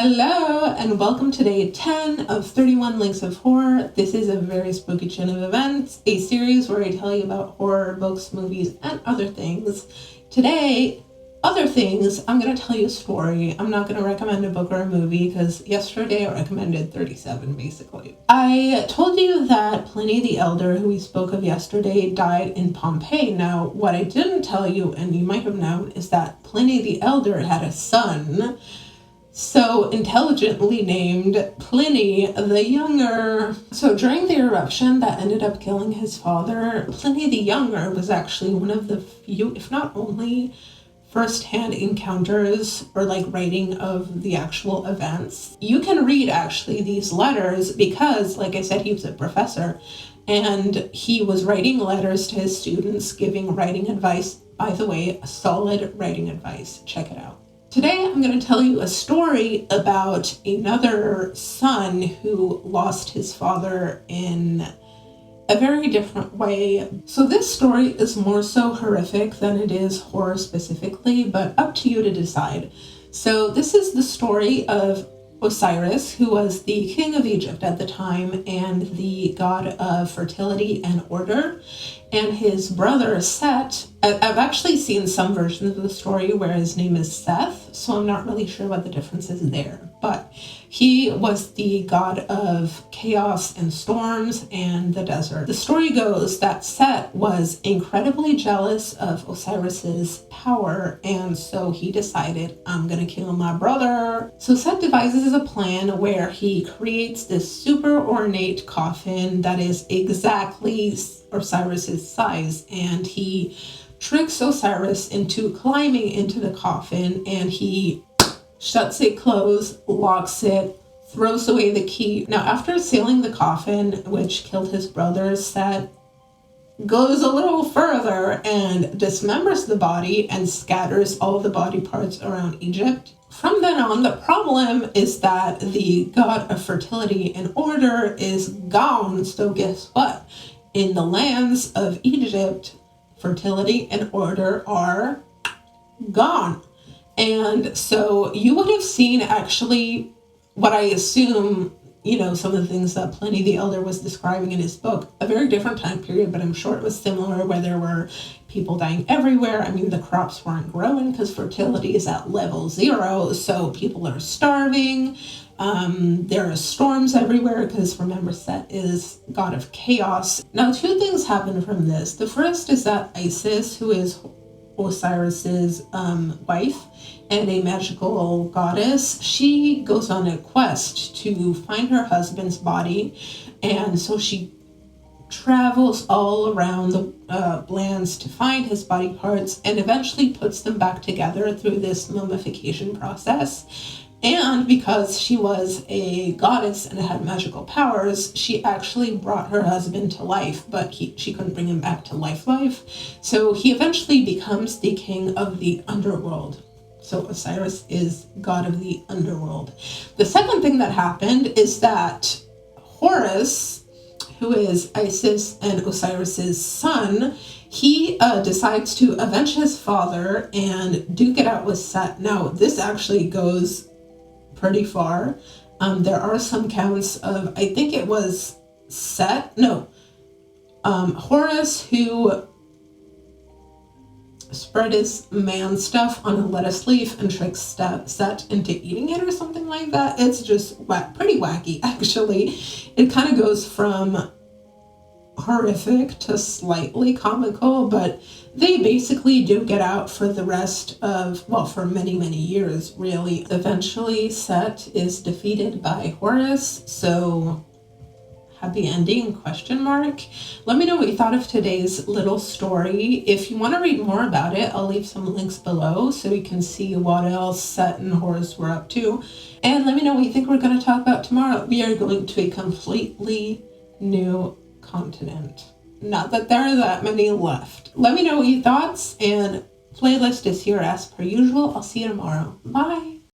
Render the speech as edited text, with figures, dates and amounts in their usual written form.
Hello and welcome to day 10 of 31 Links of Horror. This is a very spooky chain of events, a series where I tell you about horror books, movies, and other things. Today, other things, I'm going to tell you a story. I'm not going to recommend a book or a movie because yesterday I recommended 37 basically. I told you that Pliny the Elder, who we spoke of yesterday, died in Pompeii. Now, what I didn't tell you, and you might have known, is that Pliny the Elder had a son so intelligently named Pliny the Younger. So during the eruption that ended up killing his father, Pliny the Younger was actually one of the few, if not only, first-hand encounters or writing of the actual events. You can read actually these letters because, like I said, he was a professor and he was writing letters to his students, giving writing advice. By the way, solid writing advice. Check it out. Today, I'm going to tell you a story about another son who lost his father in a very different way. So this story is more so horrific than it is horror specifically, but up to you to decide. So this is the story of Osiris, who was the king of Egypt at the time and the god of fertility and order, and his brother Set. I've actually seen some versions of the story where his name is Seth, so I'm not really sure what the difference is there, but he was the god of chaos and storms and the desert. The story goes that Set was incredibly jealous of Osiris's power, and so he decided, I'm gonna kill my brother. So Set devises a plan where he creates this super ornate coffin that is exactly Osiris's size, and he tricks Osiris into climbing into the coffin, and he shuts it closed, locks it, throws away the key. Now, after sealing the coffin, which killed his brother, Set goes a little further and dismembers the body and scatters all the body parts around Egypt. From then on, the problem is that the god of fertility and order is gone. So guess what? In the lands of Egypt, fertility and order are gone. And so you would have seen actually what I assume, some of the things that Pliny the Elder was describing in his book, a very different time period, but I'm sure it was similar, where there were people dying everywhere. I mean, the crops weren't growing because fertility is at level 0, so people are starving. There are storms everywhere because, remember, Set is god of chaos. Now, two things happen from this. The first is that Isis, who is Osiris's wife and a magical goddess, she goes on a quest to find her husband's body, and so she travels all around the lands to find his body parts and eventually puts them back together through this mummification process. And because she was a goddess and had magical powers, she actually brought her husband to life, but she couldn't bring him back to life. So he eventually becomes the king of the underworld. So Osiris is god of the underworld. The second thing that happened is that Horus, who is Isis and Osiris's son, he decides to avenge his father and duke it out with Set. Now, this actually goes pretty far. There are some counts of, I think it was Horus, who spread his man stuff on a lettuce leaf and tricks Set into eating it or something like that. It's just pretty wacky, actually. It kind of goes from horrific to slightly comical, but they basically do get out for the rest of, for many, many years, really. Eventually, Set is defeated by Horus, so happy ending, ? Let me know what you thought of today's little story. If you want to read more about it, I'll leave some links below so you can see what else Set and Horus were up to. And let me know what you think we're going to talk about tomorrow. We are going to a completely new continent. Not that there are that many left. Let me know what your thoughts, and playlist is here as per usual. I'll see you tomorrow. Bye.